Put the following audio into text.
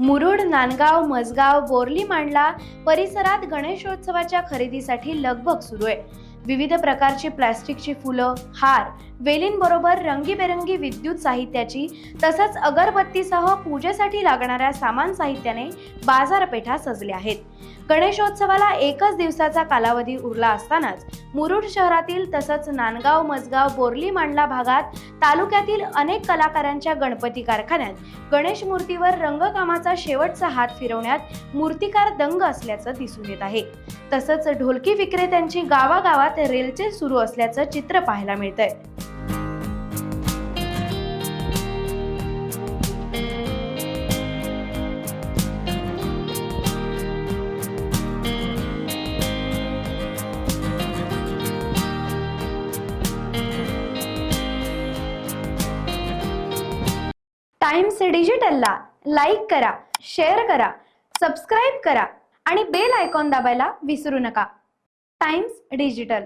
मुरुड, नांदगाव, मसगाव, बोर्ली मांडला परिसरात गणेशोत्सवाच्या खरेदीसाठी लगबग सुरू आहे. विविध प्रकारची प्लास्टिकची फुलं, हार, वेलींबरोबर रंगीबेरंगी विद्युत साहित्याची तसंच अगरबत्तीसह पूजेसाठी लागणाऱ्या सामान साहित्याने बाजारपेठा सजल्या आहेत. गणेशोत्सवाला एकच दिवसाचा कालावधी उरला असतानाच मुरुड शहरातील तसंच नांदगाव, मसगाव, बोर्ली मांडला भागात तालुक्यातील अनेक कलाकारांच्या गणपती कारखान्यात गणेश मूर्तीवर रंगकामाचा शेवटचा हात फिरवण्यात मूर्तिकार दंग असल्याचं दिसून येत आहे. तसंच ढोलकी विक्रेत्यांची गावागावात रेलचेल सुरू असल्याचं चित्र पाहायला मिळतंय. टाइम्स डिजिटलला लाईक करा, शेअर करा, सबस्क्राईब करा आणि बेल आयकॉन दाबायला विसरू नका. Times digital.